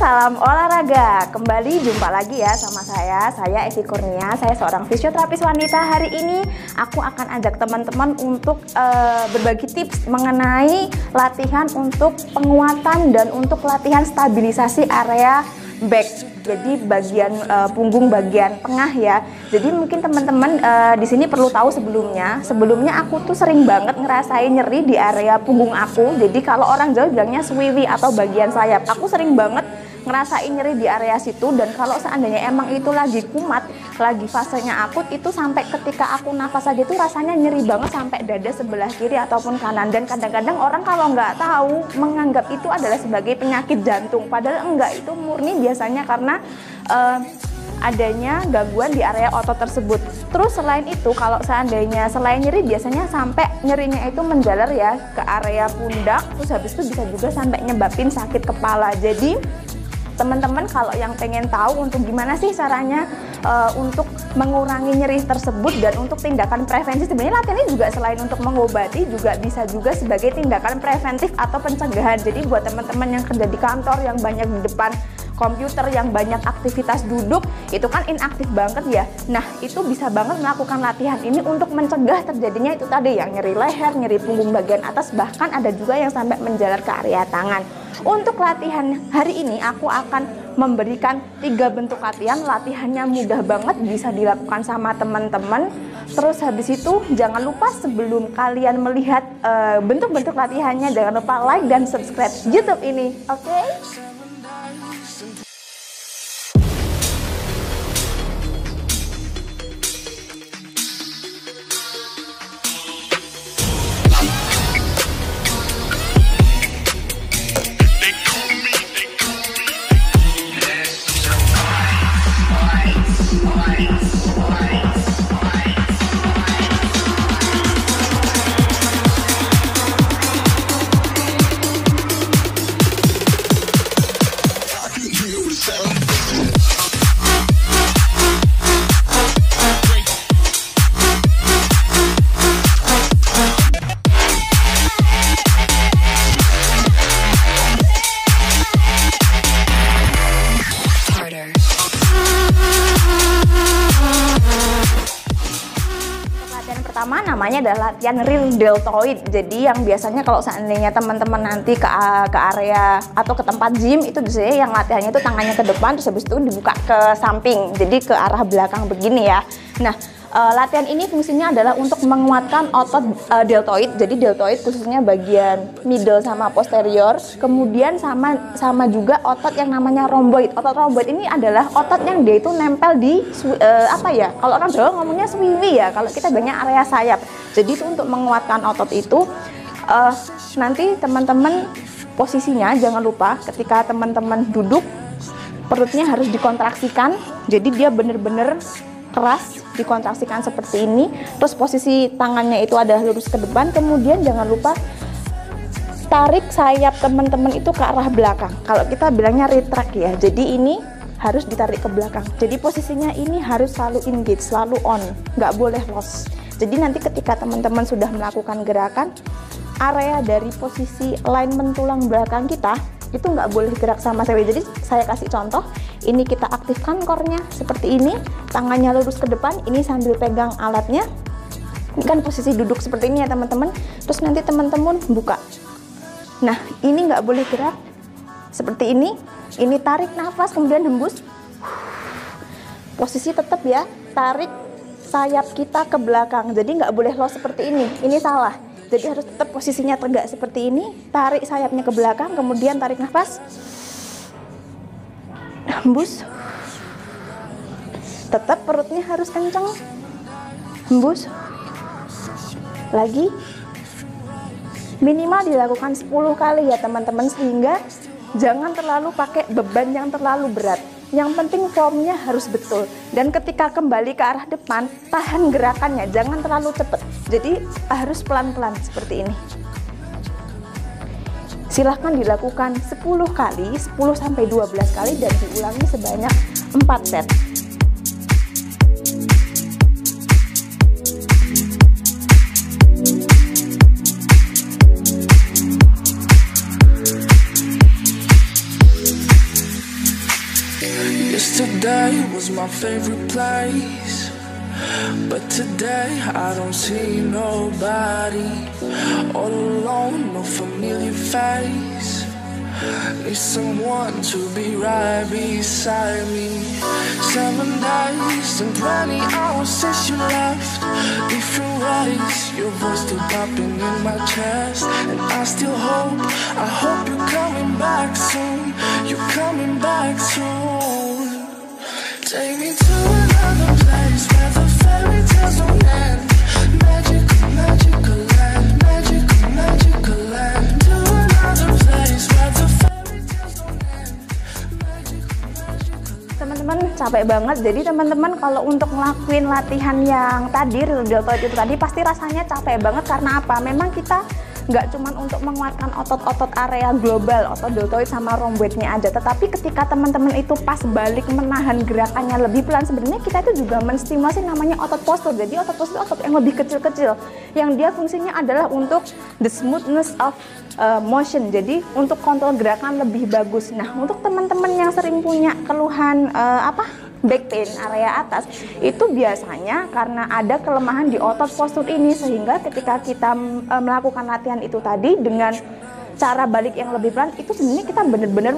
salam olahraga. Kembali jumpa lagi ya sama saya Evi Kurnia. Saya seorang fisioterapis wanita. Hari ini aku akan ajak teman-teman untuk berbagi tips mengenai latihan untuk penguatan dan untuk latihan stabilisasi area back. Jadi bagian punggung bagian tengah ya. Jadi mungkin teman-teman di sini perlu tahu sebelumnya aku tuh sering banget ngerasain nyeri di area punggung aku. Jadi kalau orang Jawa bilangnya swiwi atau bagian sayap. Aku sering banget ngerasain nyeri di area situ, dan kalau seandainya emang itu lagi kumat, lagi fasenya akut, itu sampai ketika aku nafas aja tuh rasanya nyeri banget sampai dada sebelah kiri ataupun kanan. Dan kadang-kadang orang kalau nggak tahu menganggap itu adalah sebagai penyakit jantung, padahal enggak, itu murni biasanya karena adanya gangguan di area otot tersebut. Terus selain itu, kalau seandainya selain nyeri, biasanya sampai nyerinya itu menjalar ya ke area pundak, terus habis itu bisa juga sampai nyebabin sakit kepala. Jadi teman-teman kalau yang pengen tahu untuk gimana sih caranya untuk mengurangi nyeri tersebut dan untuk tindakan prevensi, sebenarnya latihan ini juga selain untuk mengobati juga bisa juga sebagai tindakan preventif atau pencegahan. Jadi buat teman-teman yang kerja di kantor, yang banyak di depan komputer, yang banyak aktivitas duduk, itu kan inaktif banget ya. Nah, itu bisa banget melakukan latihan ini untuk mencegah terjadinya itu tadi yang nyeri leher, nyeri punggung bagian atas, bahkan ada juga yang sampai menjalar ke area tangan. Untuk latihan hari ini aku akan memberikan 3 bentuk latihan. Latihannya mudah banget, bisa dilakukan sama teman-teman. Terus habis itu jangan lupa sebelum kalian melihat bentuk-bentuk latihannya, jangan lupa like dan subscribe YouTube ini. Oke? Pertama namanya adalah latihan real deltoid. Jadi yang biasanya kalau seandainya teman-teman nanti ke area atau ke tempat gym, itu biasanya yang latihannya itu tangannya ke depan, terus habis itu dibuka ke samping, jadi ke arah belakang begini ya. Nah, latihan ini fungsinya adalah untuk menguatkan otot deltoid. Jadi deltoid khususnya bagian middle sama posterior, kemudian sama juga otot yang namanya rhomboid. Otot rhomboid ini adalah otot yang dia itu nempel di apa ya? Kalau orang Jawa ngomongnya swiwi ya. Kalau kita banyak area sayap. Jadi itu untuk menguatkan otot itu. Nanti teman-teman posisinya jangan lupa ketika teman-teman duduk, perutnya harus dikontraksikan. Jadi dia bener-bener keras, dikontraksikan seperti ini. Terus posisi tangannya itu ada lurus ke depan. Kemudian jangan lupa tarik sayap teman-teman itu ke arah belakang. Kalau kita bilangnya retract ya. Jadi ini harus ditarik ke belakang. Jadi posisinya ini harus selalu engage, selalu on, nggak boleh loss. Jadi nanti ketika teman-teman sudah melakukan gerakan, area dari posisi alignment tulang belakang kita itu nggak boleh gerak sama sekali. Jadi saya kasih contoh, ini kita aktifkan core-nya seperti ini, tangannya lurus ke depan, ini sambil pegang alatnya. Ini kan posisi duduk seperti ini ya teman-teman. Terus nanti teman-teman buka. Nah, ini nggak boleh gerak seperti ini tarik nafas kemudian hembus. Posisi tetap ya, tarik sayap kita ke belakang. Jadi nggak boleh loss seperti ini salah. Jadi harus tetap posisinya tegak seperti ini, tarik sayapnya ke belakang, kemudian tarik nafas, hembus. Tetap perutnya harus kencang, hembus. Lagi, minimal dilakukan 10 kali ya teman-teman, sehingga jangan terlalu pakai beban yang terlalu berat. Yang penting formnya harus betul. Dan ketika kembali ke arah depan, tahan gerakannya, jangan terlalu cepat. Jadi harus pelan-pelan seperti ini. Silahkan dilakukan 10 kali, 10-12 kali, dan diulangi sebanyak 4 set. Yesterday was my favorite place, but today I don't see nobody. All alone, no familiar face. Need someone to be right beside me. 7 days and 20 hours since you left. Different ways, your voice still popping in my chest. And I still hope, I hope you're coming back soon. You're coming back soon. Take me to another place where the fairy tales don't end. Magical, magical land, magical, magical land. To another place where the fairy tales don't end. Magical, magical. Teman-teman capek banget, jadi teman-teman kalau untuk ngelakuin latihan yang tadi real deltoid itu tadi pasti rasanya capek banget. Karena apa? Memang kita nggak cuma untuk menguatkan otot-otot area global, otot deltoid sama rhomboidnya aja, tetapi ketika teman-teman itu pas balik menahan gerakannya lebih pelan, sebenarnya kita itu juga menstimulasi namanya otot postur. Jadi otot postur otot yang lebih kecil-kecil, yang dia fungsinya adalah untuk the smoothness of motion, jadi untuk kontrol gerakan lebih bagus. Nah, untuk teman-teman yang sering punya keluhan back pain area atas, itu biasanya karena ada kelemahan di otot postur ini, sehingga ketika kita melakukan latihan itu tadi dengan cara balik yang lebih pelan, itu sebenarnya kita benar-benar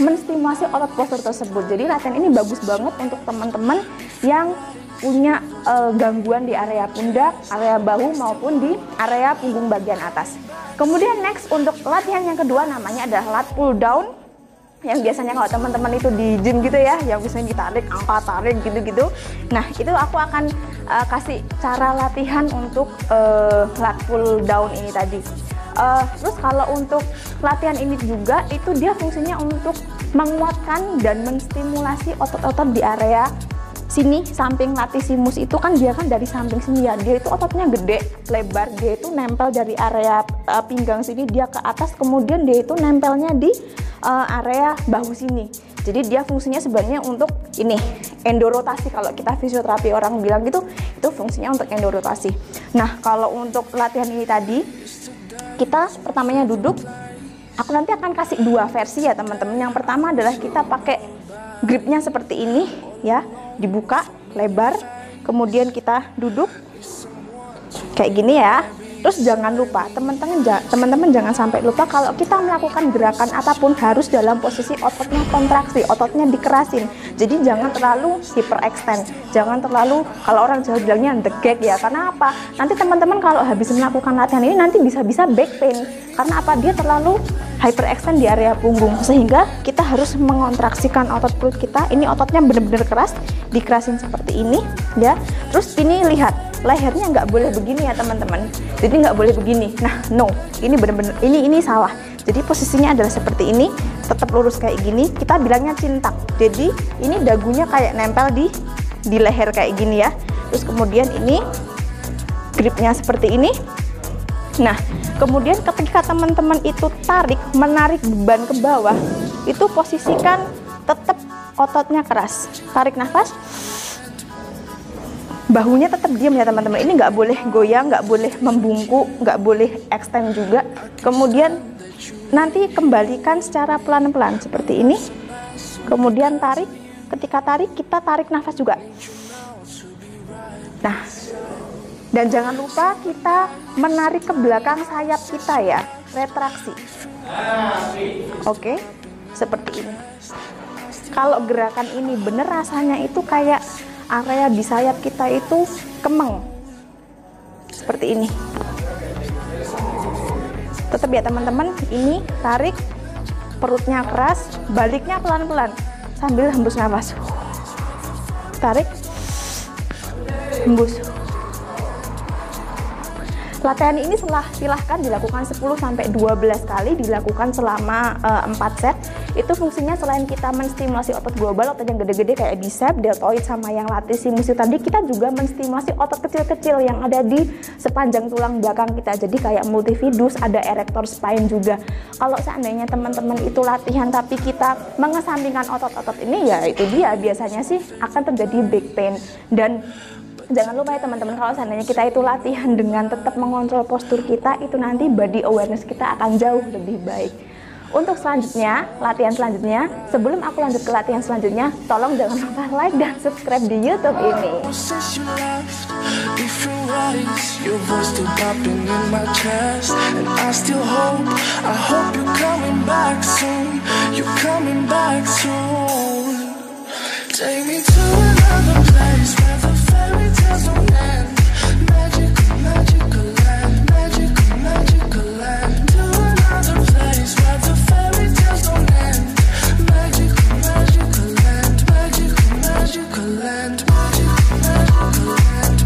menstimulasi otot postur tersebut. Jadi latihan ini bagus banget untuk teman-teman yang punya gangguan di area pundak, area bahu maupun di area punggung bagian atas. Kemudian next untuk latihan yang kedua namanya adalah lat pull down, yang biasanya kalau teman-teman itu di gym gitu ya, yang biasanya ditarik, angkat, tarik gitu-gitu. Nah, itu aku akan kasih cara latihan untuk lat pull down ini tadi. Terus kalau untuk latihan ini juga, itu dia fungsinya untuk menguatkan dan menstimulasi otot-otot di area sini, samping latissimus itu kan dia kan dari samping sini ya, dia itu ototnya gede, lebar, dia itu nempel dari area pinggang sini dia ke atas, kemudian dia itu nempelnya di area bahu sini. Jadi dia fungsinya sebenarnya untuk ini, endorotasi, kalau kita fisioterapi orang bilang gitu, itu fungsinya untuk endorotasi. Nah, kalau untuk latihan ini tadi, kita pertamanya duduk. Aku nanti akan kasih dua versi ya teman-teman. Yang pertama adalah kita pakai gripnya seperti ini ya, dibuka lebar, kemudian kita duduk kayak gini ya. Terus jangan lupa teman-teman jangan sampai lupa kalau kita melakukan gerakan apapun harus dalam posisi ototnya kontraksi, ototnya dikerasin. Jadi jangan terlalu hyperextend, jangan terlalu, kalau orang Jawa bilangnya degek ya. Karena apa? Nanti teman-teman kalau habis melakukan latihan ini nanti bisa-bisa back pain. Karena apa? Dia terlalu hyperextend di area punggung, sehingga kita harus mengontraksikan otot perut kita. Ini ototnya benar-benar keras, dikerasin seperti ini ya. Terus ini lihat, lehernya nggak boleh begini ya teman-teman, jadi nggak boleh begini. Nah, no, ini benar-benar ini salah. Jadi posisinya adalah seperti ini, tetap lurus kayak gini. Kita bilangnya cintak. Jadi ini dagunya kayak nempel di leher kayak gini ya. Terus kemudian ini gripnya seperti ini. Nah, kemudian ketika teman-teman itu menarik beban ke bawah, itu posisikan tetap ototnya keras. Tarik nafas. Bahunya tetap diam ya teman-teman, ini nggak boleh goyang, nggak boleh membungkuk, nggak boleh extend juga. Kemudian nanti kembalikan secara pelan-pelan seperti ini, kemudian tarik. Ketika tarik, kita tarik nafas juga. Nah, dan jangan lupa kita menarik ke belakang sayap kita ya, retraksi. Oke, seperti ini. Kalau gerakan ini bener rasanya itu kayak area di sayap kita itu kemeng seperti ini. Tetap ya teman-teman, ini tarik, perutnya keras, baliknya pelan-pelan sambil hembus nafas. Tarik, hembus. Latihan ini silahkan dilakukan 10-12 kali, dilakukan selama 4 set. Itu fungsinya selain kita menstimulasi otot global, otot yang gede-gede kayak bicep, deltoid sama yang latissimus tadi, kita juga menstimulasi otot kecil-kecil yang ada di sepanjang tulang belakang kita. Jadi kayak multifidus, ada erector spine juga. Kalau seandainya teman-teman itu latihan tapi kita mengesampingkan otot-otot ini, ya itu dia biasanya sih akan terjadi back pain. Dan jangan lupa ya teman-teman, kalau seandainya kita itu latihan dengan tetap mengontrol postur kita, itu nanti body awareness kita akan jauh lebih baik. Untuk selanjutnya, latihan selanjutnya, sebelum aku lanjut ke latihan selanjutnya, tolong jangan lupa like dan subscribe di YouTube ini. Since you left, different ways, your voice still popping in my chest, and I still hope, I hope you're coming back soon, you're coming back soon. Take me to another place where the fairy tales don't end. Magical, magical land, magical, magical land. To another place where the fairy tales don't end. Magical, magical land, magical, magical land, magical, magical land.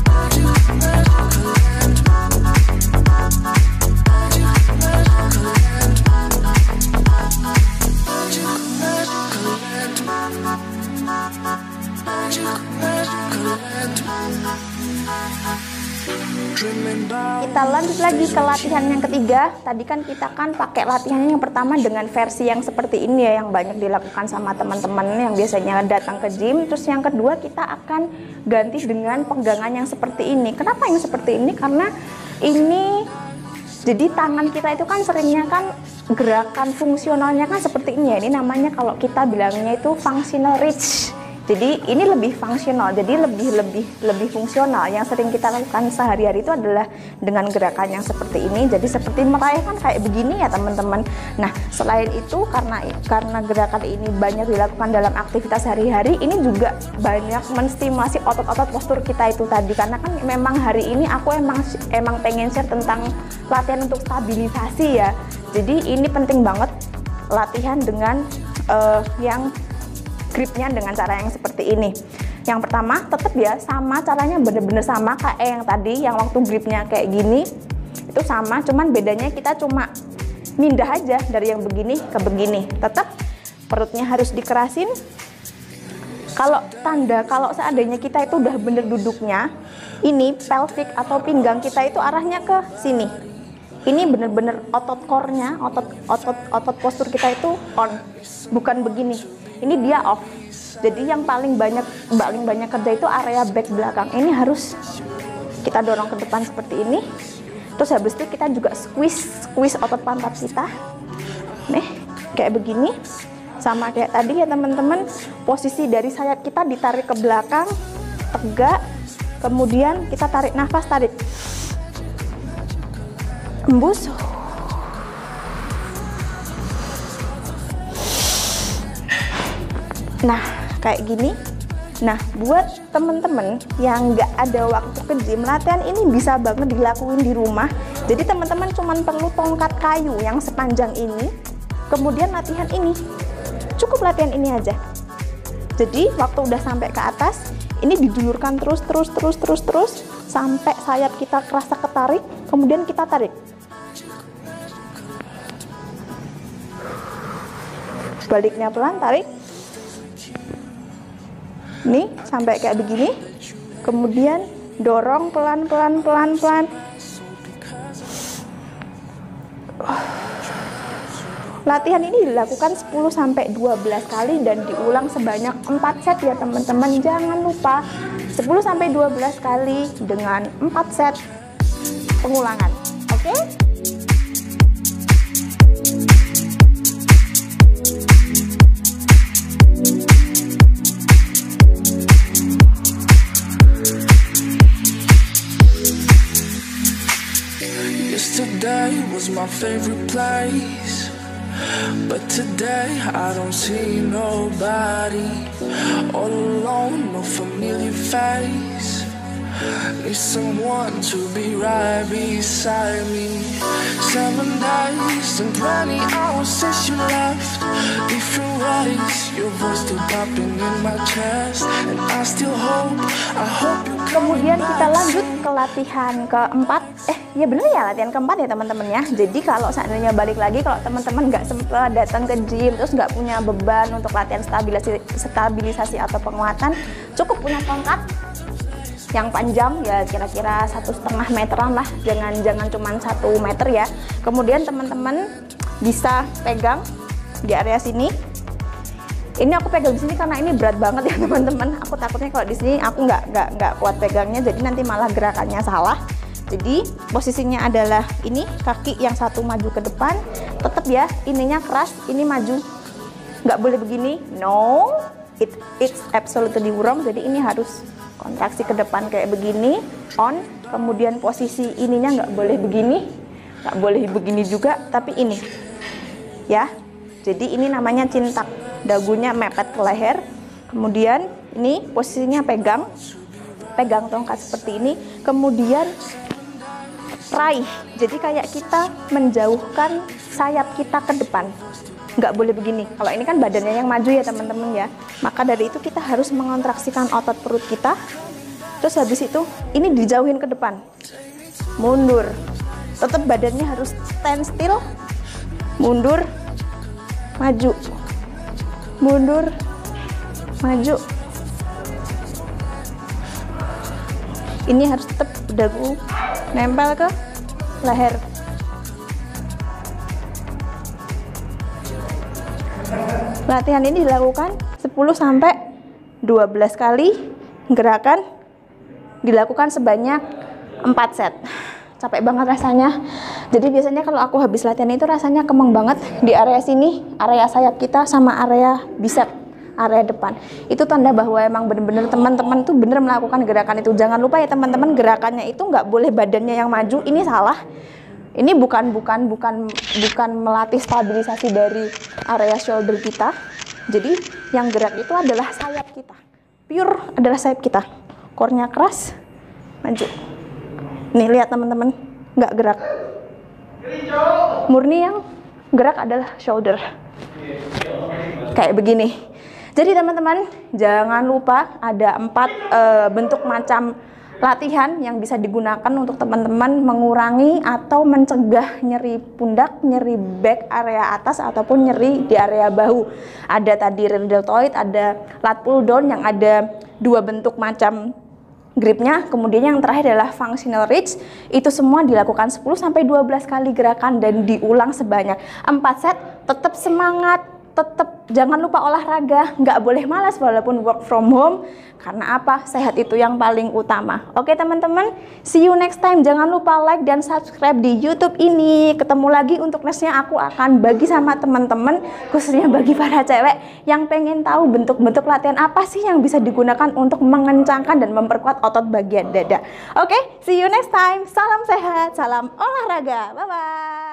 Magical, magical land. Magical, magical land. Kita lanjut lagi ke latihan yang ketiga. Tadi kan kita pakai latihan yang pertama dengan versi yang seperti ini ya, yang banyak dilakukan sama teman-teman yang biasanya datang ke gym. Terus yang kedua kita akan ganti dengan pegangan yang seperti ini. Kenapa yang seperti ini? Karena ini jadi tangan kita itu kan seringnya kan gerakan fungsionalnya kan seperti ini ya. Ini namanya kalau kita bilangnya itu functional reach. Jadi ini lebih fungsional, jadi lebih fungsional. Yang sering kita lakukan sehari-hari itu adalah dengan gerakan yang seperti ini. Jadi seperti meraih kan kayak begini ya teman-teman. Nah selain itu karena gerakan ini banyak dilakukan dalam aktivitas sehari-hari, ini juga banyak menstimulasi otot-otot postur kita itu tadi. Karena kan memang hari ini aku emang pengen share tentang latihan untuk stabilisasi ya. Jadi ini penting banget latihan dengan yang gripnya dengan cara yang seperti ini. Yang pertama tetap ya sama caranya, bener-bener sama kayak yang tadi, yang waktu gripnya kayak gini itu sama, cuman bedanya kita cuma mindah aja dari yang begini ke begini. Tetap perutnya harus dikerasin. Kalau seandainya kita itu udah bener duduknya, ini pelvic atau pinggang kita itu arahnya ke sini. Ini bener-bener otot core-nya, otot postur kita itu on, bukan begini. Ini dia off. Jadi yang paling banyak kerja itu area back belakang. Ini harus kita dorong ke depan seperti ini. Terus habis itu kita juga squeeze otot pantat kita. Nih, kayak begini. Sama kayak tadi ya teman-teman. Posisi dari sayap kita ditarik ke belakang, tegak. Kemudian kita tarik nafas, tarik. Embus. Nah, kayak gini. Nah, buat temen-temen yang nggak ada waktu ke gym, latihan ini bisa banget dilakuin di rumah. Jadi teman-teman cuman perlu tongkat kayu yang sepanjang ini, kemudian latihan ini. Cukup latihan ini aja. Jadi waktu udah sampai ke atas, ini didulurkan terus sampai sayap kita kerasa ketarik, kemudian kita tarik. Baliknya pelan, tarik. Nih sampai kayak begini, kemudian dorong pelan. Latihan ini dilakukan 10-12 kali dan diulang sebanyak 4 set ya teman-teman. Jangan lupa 10-12 kali dengan 4 set pengulangan. Oke? Yesterday was my favorite place, but today I don't see nobody. All alone, no familiar face. Need someone to be right beside me. 7 days and 20 hours since you left. Different ways, your voice still popping in my chest, and I still hope, I hope you. Kemudian kita lanjut ke latihan keempat. Ya bener ya, latihan keempat ya teman-teman ya. Jadi kalau seandainya balik lagi, kalau teman-teman nggak sempat datang ke gym, terus nggak punya beban untuk latihan stabilisasi atau penguatan, cukup punya tongkat yang panjang ya, kira-kira 1,5 meteran lah, jangan cuma 1 meter ya. Kemudian teman-teman bisa pegang di area sini, Ini aku pegang di sini karena ini berat banget ya teman-teman. Aku takutnya kalau di sini aku nggak kuat pegangnya, jadi nanti malah gerakannya salah. Jadi posisinya adalah ini, kaki yang satu maju ke depan, tetap ya, ininya keras, ini maju, nggak boleh begini, no, it's absolutely wrong. Jadi ini harus kontraksi ke depan kayak begini, on, kemudian posisi ininya nggak boleh begini, nggak boleh begini juga, tapi ini, ya. Jadi ini namanya cintak, dagunya mepet ke leher, kemudian ini posisinya pegang tongkat seperti ini, kemudian raih, jadi kayak kita menjauhkan sayap kita ke depan, nggak boleh begini. Kalau ini kan badannya yang maju ya teman-teman ya, maka dari itu kita harus mengontraksikan otot perut kita, terus habis itu ini dijauhin ke depan, mundur, tetap badannya harus stand still, mundur, maju, mundur, maju. Ini harus tetap dagu nempel ke leher. Latihan ini dilakukan 10 sampai 12 kali gerakan, dilakukan sebanyak 4 set. Capek banget rasanya. Jadi biasanya kalau aku habis latihan itu rasanya kemeng banget di area sini, area sayap kita sama area bicep, area depan. Itu tanda bahwa emang bener-bener teman-teman tuh bener melakukan gerakan itu. Jangan lupa ya teman-teman, gerakannya itu nggak boleh badannya yang maju, ini salah. Ini bukan melatih stabilisasi dari area shoulder kita. Jadi yang gerak itu adalah sayap kita, pure adalah sayap kita. Core-nya keras, maju. Nih lihat teman-teman, nggak gerak. Murni yang gerak adalah shoulder. Kayak begini. Jadi teman-teman, jangan lupa ada 4 bentuk macam latihan yang bisa digunakan untuk teman-teman mengurangi atau mencegah nyeri pundak, nyeri back area atas, ataupun nyeri di area bahu. Ada tadi rear deltoid, ada lat pull down yang ada 2 bentuk macam gripnya, kemudian yang terakhir adalah functional reach. Itu semua dilakukan 10-12 kali gerakan dan diulang sebanyak 4 set. Tetap semangat, tetap jangan lupa olahraga, nggak boleh malas walaupun work from home. Karena apa? Sehat itu yang paling utama. Oke teman-teman, see you next time. Jangan lupa like dan subscribe di YouTube ini. Ketemu lagi untuk nextnya, aku akan bagi sama teman-teman, khususnya bagi para cewek yang pengen tahu bentuk-bentuk latihan apa sih yang bisa digunakan untuk mengencangkan dan memperkuat otot bagian dada. Oke, see you next time. Salam sehat, salam olahraga. Bye-bye.